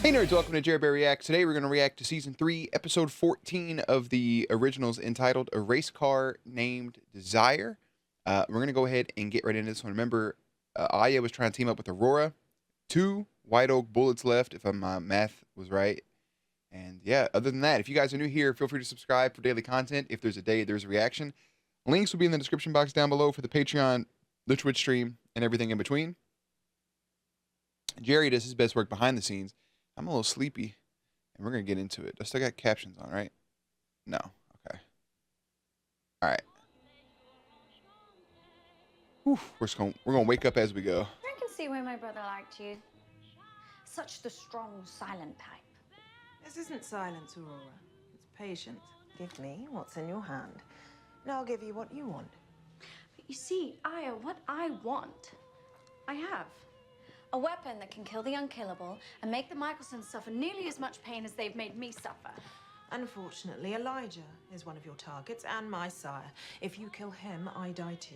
Hey nerds, welcome to Jerry Bear Reacts. Today we're going to react to Season 3, Episode 14 of the originals entitled A Race Car Named Desire. We're going to go ahead and get right into this one. Remember, Aya was trying to team up with Aurora. 2 White Oak bullets left, if my math was right. And yeah, other than that, if you guys are new here, feel free to subscribe for daily content. If there's a day, there's a reaction. Links will be in the description box down below for the Patreon, the Twitch stream, and everything in between. Jerry does his best work behind the scenes. I'm a little sleepy, and we're going to get into it. I still got captions on, right? No. Okay. All right. Whew, we're gonna wake up as we go. I can see why my brother liked you. Such the strong, silent type. This isn't silence, Aurora. It's patience. Give me what's in your hand, and I'll give you what you want. But you see, Aya, what I want, I have. A weapon that can kill the unkillable and make the Michelsons suffer nearly as much pain as they've made me suffer. Unfortunately, Elijah is one of your targets and my sire. If you kill him, I die too.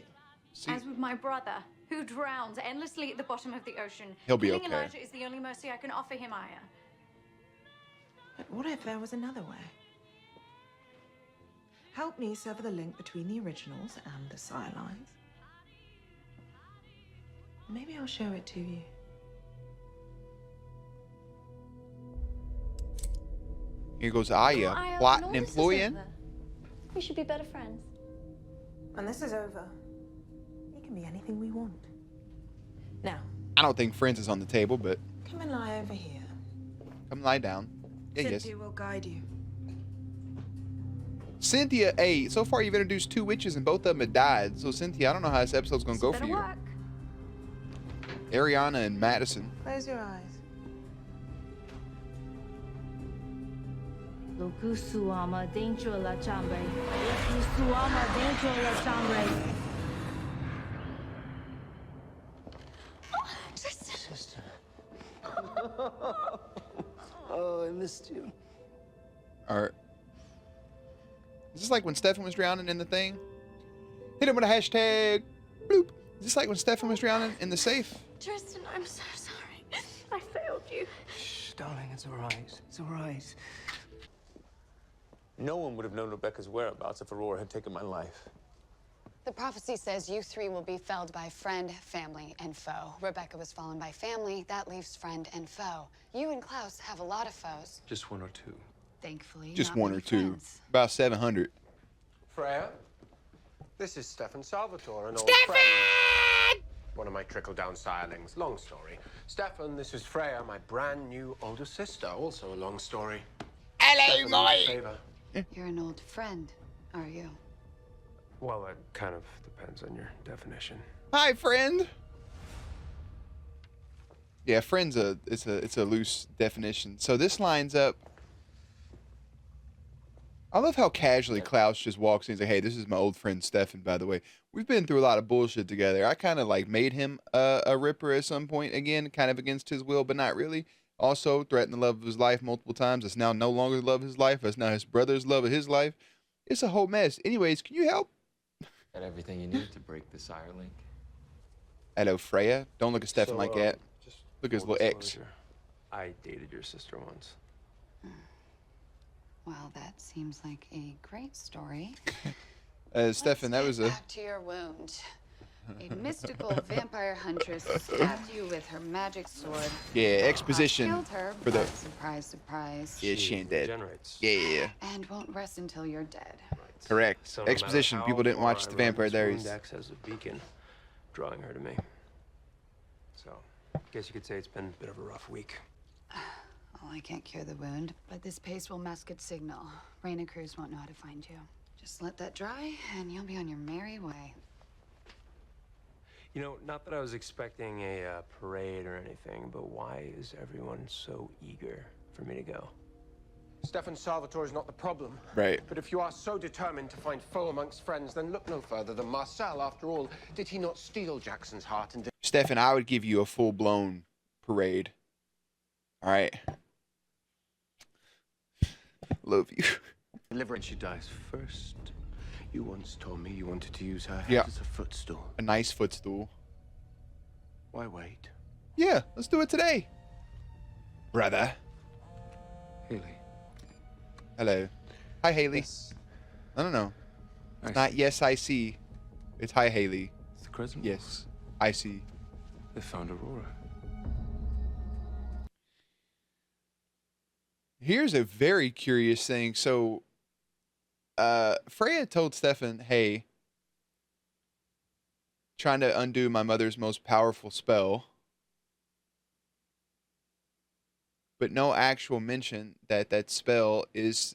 See, as with my brother, who drowns endlessly at the bottom of the ocean. He'll be Killing okay. Elijah is the only mercy I can offer him, Aya. But what if there was another way? Help me sever the link between the originals and the sire lines. Maybe I'll show it to you. here goes Aya, Aya, plotting when all and this is ploying. over, we should be better friends. When this is over, it can be anything we want. Now, I don't think friends is on the table, but come and lie over here. come lie down. Yeah, yes. Cynthia will guide you. Cynthia, hey, so far you've introduced 2 witches and both of them have died. So Cynthia, I don't know how this episode's gonna go for you. Work. Ariana and Madison. Close your eyes. Lokusuama dentro la chambre. Lokusuama dentro la chambre. Sister. Oh, I missed you. Alright. Is this like when Stefan was drowning in the thing? Hit him with a hashtag. Bloop. Is this like when Stefan was drowning in the safe? Tristan, I'm so sorry. I failed you. Shh, darling, it's all right. It's all right. No one would have known Rebecca's whereabouts if Aurora had taken my life. The prophecy says you 3 will be felled by friend, family, and foe. Rebecca was fallen by family. That leaves friend and foe. You and Klaus have a lot of foes. Just 1 or 2. Thankfully, Just not 1 or many 2. friends. About 700. Freya, this is Stefan Salvatore, an old friend. One of my trickle-down sirelings. Long story. Stefan, this is Freya, my brand new older sister. Also a long story. Hello, Stefan, mate. favor. You're an old friend, are you? Well, it kind of depends on your definition. Hi, friend. Yeah, friend's it's a loose definition. So this lines up. I love how casually Klaus just walks in. He's like, "Hey, this is my old friend Stefan, by the way. We've been through a lot of bullshit together. I kind of like made him a Ripper at some point again, kind of against his will, but not really. Also threatened the love of his life multiple times. It's now no longer the love of his life. It's now his brother's love of his life. It's a whole mess. Anyways, can you help?" Got everything you need to break the sire link. Hello, Freya. Don't look at Stefan like that. Just Look at his full little ex. disclosure, I dated your sister once. Well, that seems like a great story. Stefan, that was a... Back to your wound. A mystical vampire huntress stabbed you with her magic sword. Yeah, exposition Killed her, for the... but surprise, surprise. Yeah, she ain't dead. Regenerates. Yeah. And won't rest until you're dead. Correct. So no matter Exposition. how People didn't far watch I The run, Vampire this Diaries. wound acts as a beacon, drawing her to me. So, guess you could say it's been a bit of a rough week. Well, I can't cure the wound, but this paste will mask its signal. Raina crews won't know how to find you. Just let that dry, and you'll be on your merry way. You know, not that I was expecting a parade or anything, but why is everyone so eager for me to go? Stefan Salvatore is not the problem. Right. But if you are so determined to find foe amongst friends, then look no further than Marcel. After all, did he not steal Jackson's heart and... Stefan, I would give you a full-blown parade. All right. Love you. Deliverance, she dies first. You once told me you wanted to use her head Yeah. as a footstool. A nice footstool. Why wait? Yeah, let's do it today. Brother. Hello. Hi, Haley. Yes. No. I It's not see. yes, I see. It's hi, Haley. It's the Crescent Yes, I see. Moon. They found Aurora. Here's a very curious thing. So, Freya told Stefan, hey, trying to undo my mother's most powerful spell, but no actual mention that that spell is.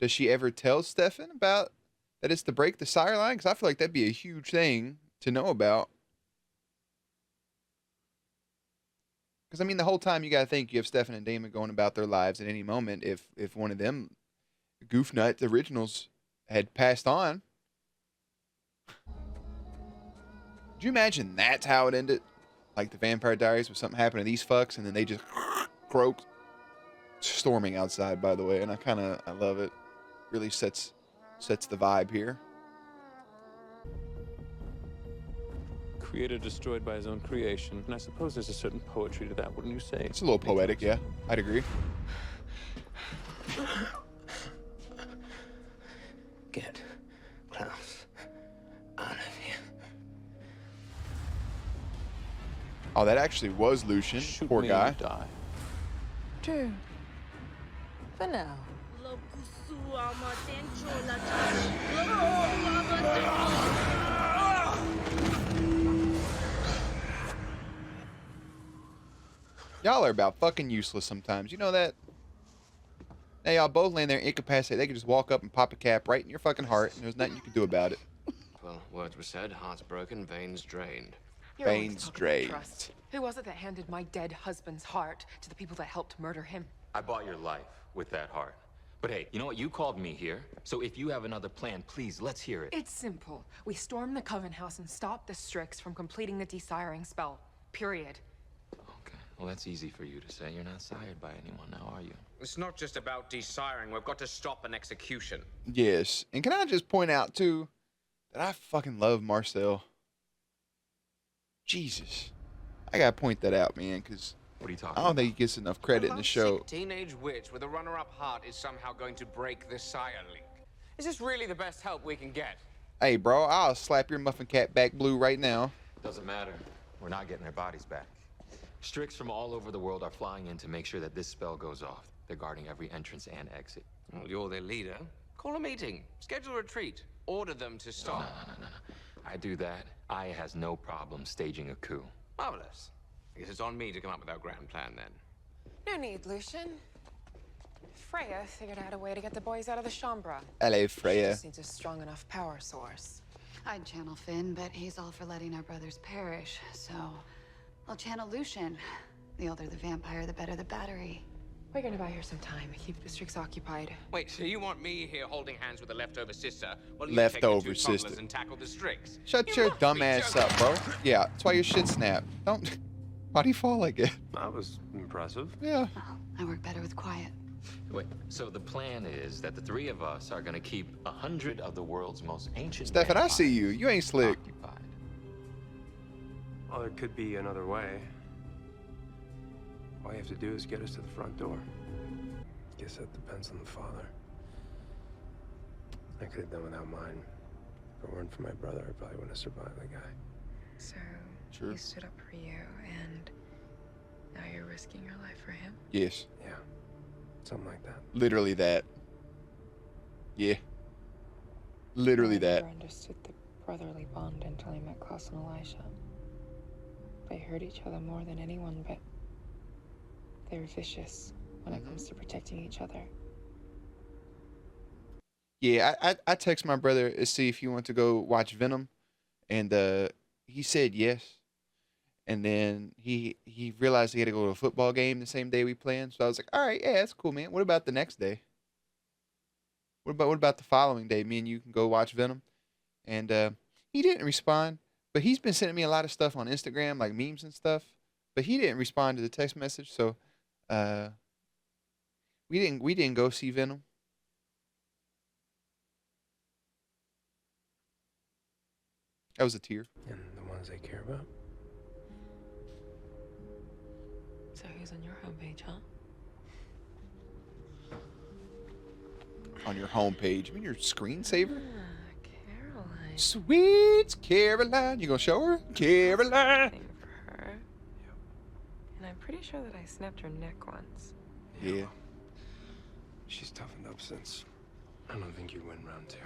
Does she ever tell Stefan about that it's to break the sire line? Because I feel like that'd be a huge thing to know about. Because I mean, the whole time you gotta think you have Stefan and Damon going about their lives at any moment. If one of them goof nuts originals had passed on, could you imagine that's how it ended? Like the Vampire Diaries, where something happened to these fucks and then they just croaked. Storming outside, by the way, and I love it. Really sets the vibe here. Creator destroyed by his own creation. And I suppose there's a certain poetry to that, wouldn't you say? It's a little poetic, yeah. I'd agree. Get Klaus out of here. Oh, that actually was Lucian. Shoot Poor me guy. and die. True. For now. Y'all are about fucking useless sometimes. You know that? Now y'all both laying there incapacitated. They could just walk up and pop a cap right in your fucking heart, and there's nothing you can do about it. Well, words were said, hearts broken, veins drained. You're always Veins talking about drained. trust. Who was it that handed my dead husband's heart to the people that helped murder him? I bought your life with that heart. But hey, you know what? You called me here. So if you have another plan, please, let's hear it. It's simple. We storm the Coven House and stop the Strix from completing the desiring spell. Period. Okay. Well, that's easy for you to say. You're not sired by anyone now, are you? It's not just about desiring. We've got to stop an execution. Yes. And can I just point out, too, that I fucking love Marcel. Jesus. I gotta point that out, man, because What are you talking I don't about? think he gets enough credit in the show. Teenage witch with a runner-up heart is somehow going to break the sire link. Is this really the best help we can get? Hey, bro, I'll slap your muffin cap back blue right now. Doesn't matter. We're not getting their bodies back. Strix from all over the world are flying in to make sure that this spell goes off. They're guarding every entrance and exit. Well, you're their leader. Call a meeting. Schedule a retreat. Order them to stop. No. I do that. Aya has no problem staging a coup. Marvelous. I guess it's on me to come up with our grand plan then. No need, Lucian. Freya figured out a way to get the boys out of the Chambra. Hello, She Freya. just needs a strong enough power source. I'd channel Finn, but he's all for letting our brothers perish, so I'll channel Lucian. The older the vampire, the better the battery. We're gonna buy her some time, keep the Strix occupied. Wait, so you want me here holding hands with a leftover sister while you Leftover take the two toddlers sister. and tackle the Strix? Shut You your must dumb be ass joking. up, bro. Yeah, that's why your shit snapped. Don't. Why do you fall like it? That was impressive. Yeah. Well, I work better with quiet. Wait, so the plan is that the three of us are gonna keep 100 of the world's most ancient Stefan, I vampires see you. You ain't slick. occupied. Well, there could be another way. All you have to do is get us to the front door. Guess that depends on the father. I could have done without mine. If it weren't for my brother, I probably wouldn't have survived the guy. So, Sure. he stood up for you, and now you're risking your life for him? Yes. Yeah, something like that. Literally that. Yeah. Literally I that. never understood the brotherly bond until I met Klaus and Elisha. They hurt each other more than anyone, but they're vicious when it comes to protecting each other. Yeah, I text my brother to see if he wanted to go watch Venom, and he said yes. And then he realized he had to go to a football game the same day we planned. So I was like, all right, yeah, that's cool, man. What about the next day? What about the following day? Me and you can go watch Venom. And he didn't respond, but he's been sending me a lot of stuff on Instagram, like memes and stuff. But he didn't respond to the text message, so we didn't go see Venom. That was a tear. And the ones they care about? So who's on your homepage, huh? on your homepage. I mean, your screensaver. Caroline. Sweet Caroline. You gonna show her? Caroline. Thing for her. And I'm pretty sure that I snapped her neck once. Yeah. She's toughened up since. I don't think you went round two.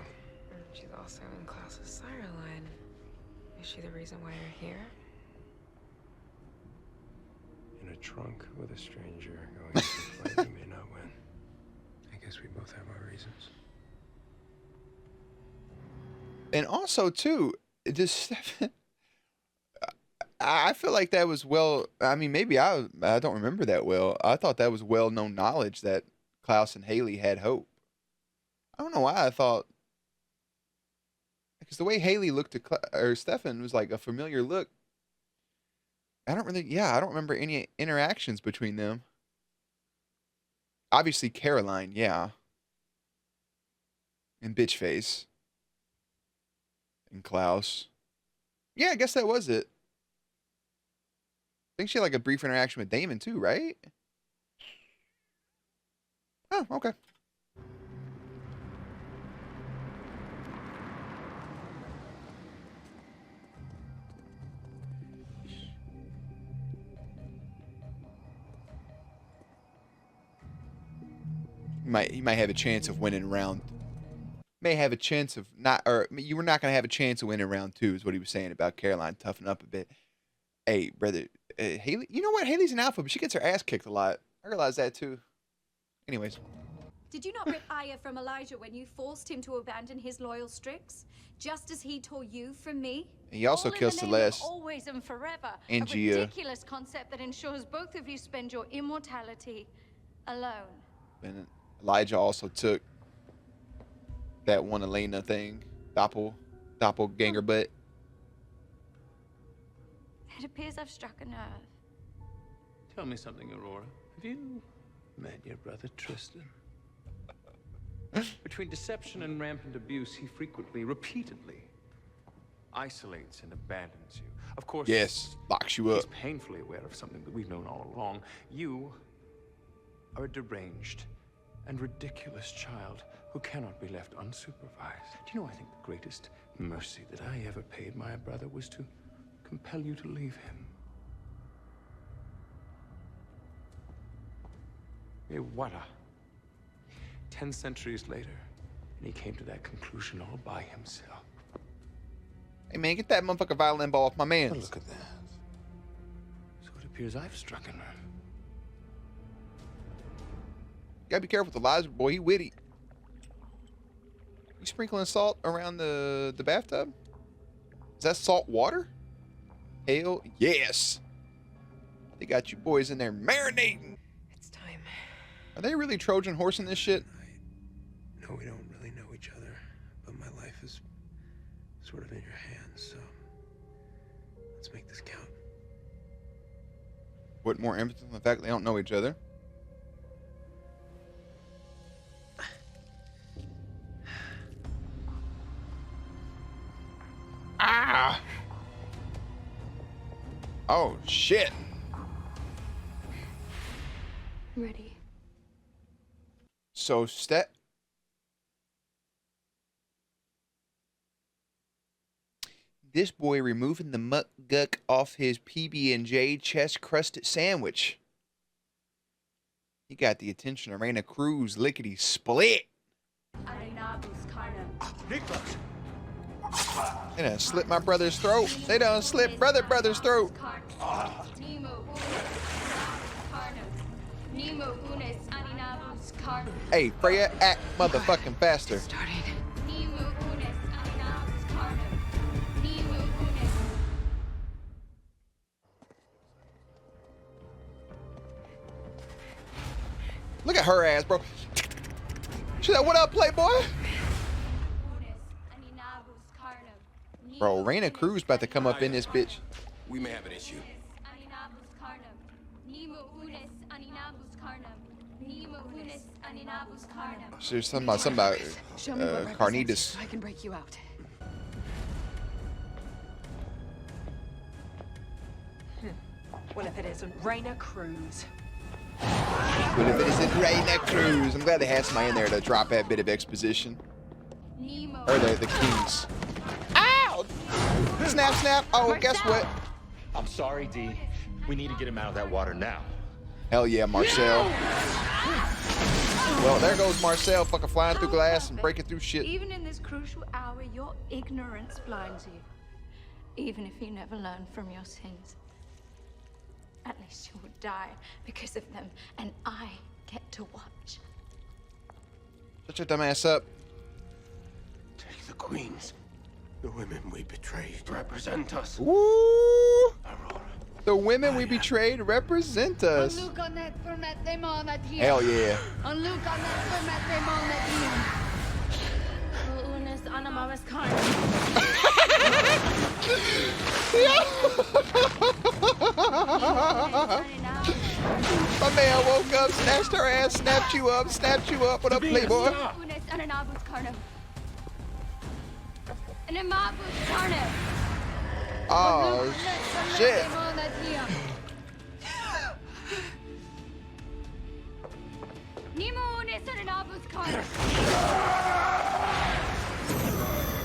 And she's also in Klaus's sire line. Is she the reason why you're here? In a trunk with a stranger going to a fight we may not win. I guess we both have our reasons. And also, too, this I feel like that was well. I mean, maybe I don't remember that well. I thought that was well-known knowledge that Klaus and Haley had hope. I don't know why I thought, because the way Haley looked at Stefan was like a familiar look. I don't remember any interactions between them. Obviously, Caroline, yeah. And Bitchface. And Klaus. Yeah, I guess that was it. I think she had like a brief interaction with Damon too, right? Oh, okay. You might have a chance of winning round. May have a chance of not, or you were not going to have a chance of winning round 2, is what he was saying about Caroline toughening up a bit. Hey, brother, Haley, you know what? Haley's an alpha, but she gets her ass kicked a lot. I realize that too. Anyways. Did you not rip Aya from Elijah when you forced him to abandon his loyal Strix? Just as he tore you from me? He also All in kills the name of Celeste. Always and forever. And a Gia. ridiculous concept that ensures both of you spend your immortality alone. And Elijah also took that one Elena thing. Doppelganger butt. It appears I've struck a nerve. Tell me something, Aurora. Have you met your brother Tristan? Between deception and rampant abuse, he frequently, repeatedly isolates and abandons you. Of course, Yes, locks you up. he's painfully aware of something that we've known all along. You are a deranged and ridiculous child who cannot be left unsupervised. Do you know, I think the greatest mercy that I ever paid my brother was to compel you to leave him. Voilà. 10 centuries later, and he came to that conclusion all by himself. Hey man, get that motherfucking violin ball off my man. Look at that. So it appears I've struck a nerve. Gotta be careful with the lies, boy. He witty. You sprinkling salt around the bathtub? Is that salt water? Hell yes. They got you boys in there marinating. It's time. Are they really Trojan horsing this shit? No, we don't really know each other, but my life is sort of in your hands, so let's make this count. What more emphasis on the fact they don't know each other? Ah! Oh shit! Ready. So this boy removing the muck guck off his PB&J chest crusted sandwich. He got the attention of Raina Cruz lickety split. They done slit my brother's throat. They done slit brother's throat. Hey, Freya, act motherfucking faster. Look at her ass, bro. She's like, what up, playboy? Bro, Raina Cruz about to come up in this bitch. We may have an issue. There's something about Carnitas. I can break you out. Well, if it isn't Raina Cruz. We're living is in Raina Cruz. I'm glad they had somebody in there to drop that bit of exposition. Nemo. Or the kings. Ow! Snap, snap. Oh, guess what? I'm sorry, D. We need to get him out of that water now. Hell yeah, Marcel. Well, there goes Marcel fucking flying through glass and breaking through shit. Even in this crucial hour, your ignorance blinds you. Even if you never learn from your sins. At least you will die because of them, and I get to watch. Shut your dumb ass up. Take the queens. The women we betrayed represent us. Woo! Aurora. The women we betrayed represent us. Hell yeah. My man woke up, snatched her ass, snapped you up. What up, playboy? Oh, shit.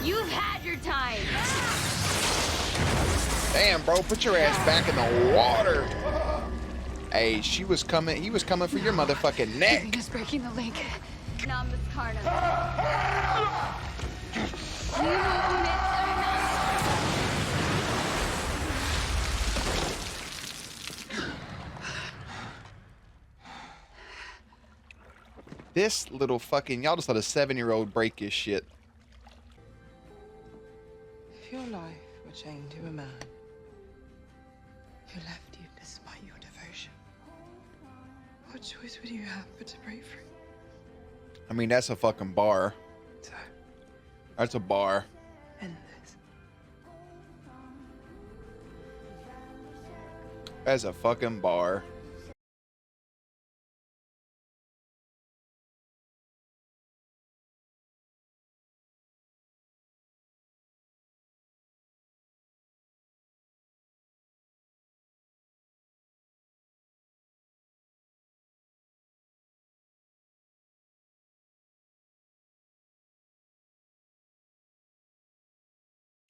You've had your time. Damn, bro, put your ass back in the water. Hey, he was coming for your motherfucking neck. Just breaking the link. This little fucking, y'all just let a 7-year-old break his shit. If your life were chained to a man who left you despite your devotion, what choice would you have but to break free? I mean, that's a fucking bar. So, That's a bar. end this. That's a fucking bar.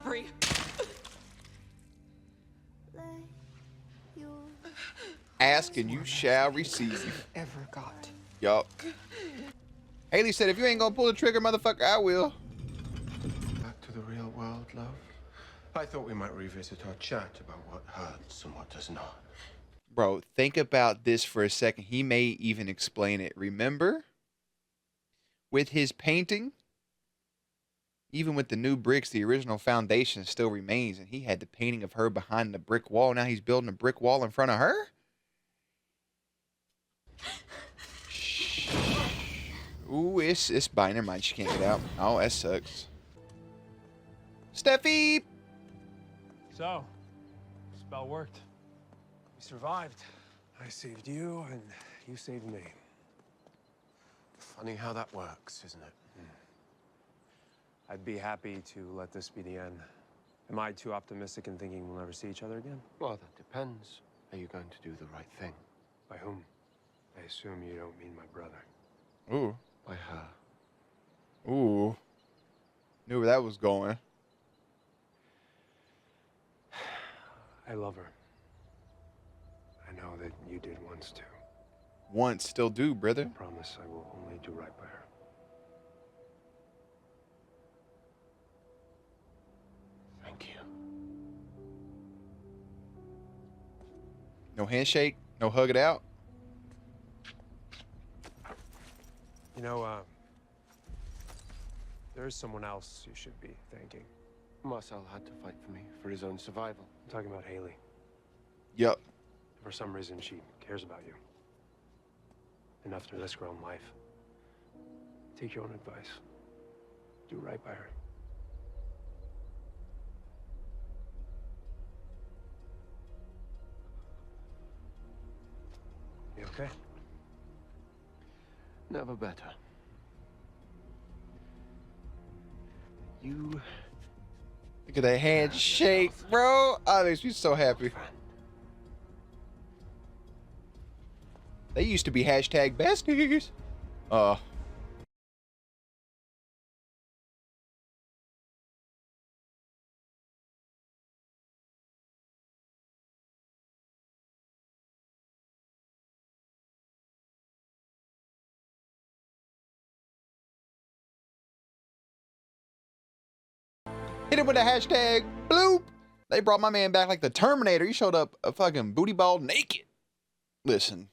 Free. Ask and you shall receive. Ever got. Yup. Haley said, if you ain't gonna pull the trigger, motherfucker, I will. Back to the real world, love. I thought we might revisit our chat about what hurts and what does not. Bro, think about this for a second. He may even explain it. Remember? With his painting, even with the new bricks, the original foundation still remains. And he had the painting of her behind the brick wall. Now he's building a brick wall in front of her? Ooh, it's by. Never mind, she can't get out. Oh, that sucks. Steffi! So, spell worked. We survived. I saved you, and you saved me. Funny how that works, isn't it? I'd be happy to let this be the end. Am I too optimistic in thinking we'll never see each other again? Well, that depends. Are you going to do the right thing? By whom? I assume you don't mean my brother. Ooh. By her. Ooh. Knew where that was going. I love her. I know that you did once too. Once, still do, brother. I promise I will only do right by her. Thank you. No handshake, no hug it out. You know, there's someone else you should be thanking. Marcel had to fight for me, for his own survival. I'm talking about Haley. Yup. For some reason, she cares about you. Enough to risk her own life. Take your own advice. Do right by her. You okay? Never better. You... Look at that handshake, bro. Oh, that makes me so happy. They used to be hashtag besties. Hit it with a hashtag bloop. They brought my man back like the Terminator. He showed up a fucking booty ball naked. Listen.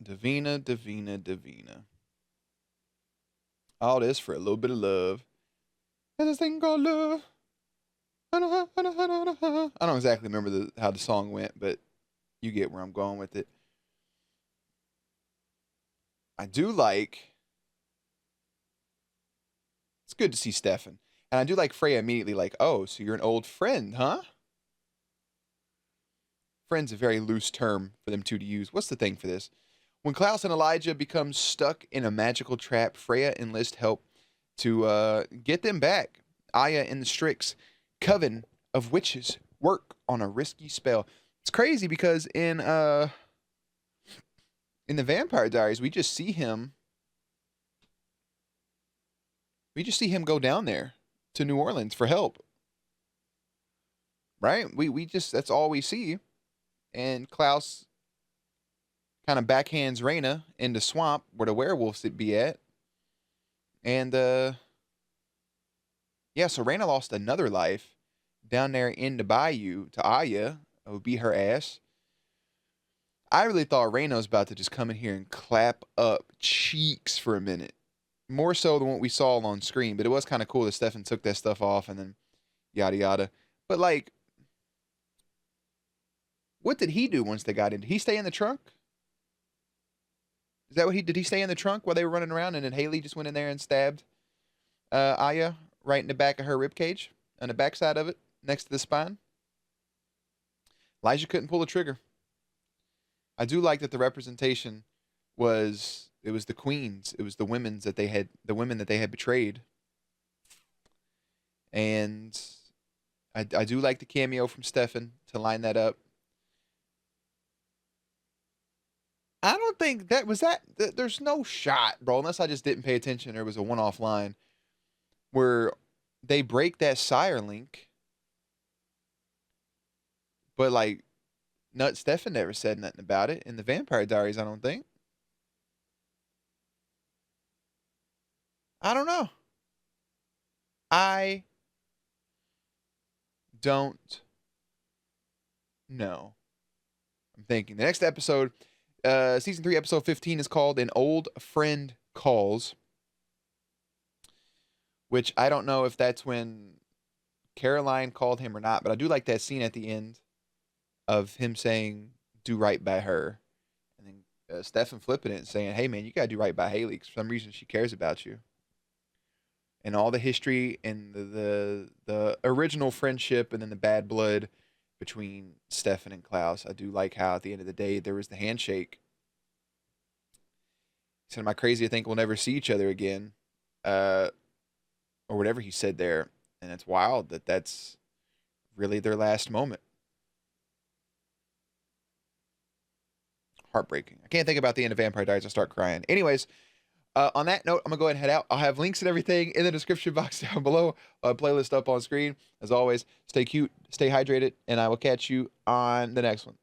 Davina, Davina, Davina. All this for a little bit of love. There's this thing called love. I don't exactly remember how the song went, but you get where I'm going with it. I do like... It's good to see Stefan. And I do like Freya immediately like, oh, so you're an old friend, huh? Friend's a very loose term for them two to use. What's the thing for this? When Klaus and Elijah become stuck in a magical trap, Freya enlists help to get them back. Aya and the Strix coven of witches work on a risky spell. It's crazy because in the Vampire Diaries, we just see him go down there to New Orleans for help. Right? We just, that's all we see. And Klaus kind of backhands Reyna in the swamp where the werewolves would be at. And yeah, so Reyna lost another life down there in the bayou to Aya. It would be her ass. I really thought Reyna was about to just come in here and clap up cheeks for a minute. More so than what we saw on screen. But it was kind of cool that Stefan took that stuff off and then yada yada. But like, what did he do once they got in? Did he stay in the trunk? Is that what did he stay in the trunk while they were running around and then Haley just went in there and stabbed Aya right in the back of her ribcage, on the backside of it, next to the spine? Elijah couldn't pull the trigger. I do like that the representation was, it was the queens, it was the women that they had betrayed. And I do like the cameo from Stefan to line that up. I don't think there's no shot, bro, unless I just didn't pay attention or it was a one-off line where they break that sire link. But like, Nut Stefan never said nothing about it in the Vampire Diaries, I don't think. I don't know. I don't know. I'm thinking the next episode, season 3, episode 15 is called An Old Friend Calls, which I don't know if that's when Caroline called him or not, but I do like that scene at the end of him saying, do right by her. And then Stefan flipping it and saying, hey, man, you got to do right by Haley because for some reason she cares about you. And all the history and the original friendship and then the bad blood between Stefan and Klaus. I do like how at the end of the day there was the handshake. He said, am I crazy to think we'll never see each other again? Or whatever he said there. And it's wild that that's really their last moment. Heartbreaking. I can't think about the end of Vampire Diaries. I start crying. Anyways, on that note, I'm going to go ahead and head out. I'll have links and everything in the description box down below. Playlist up on screen. As always, stay cute, stay hydrated, and I will catch you on the next one.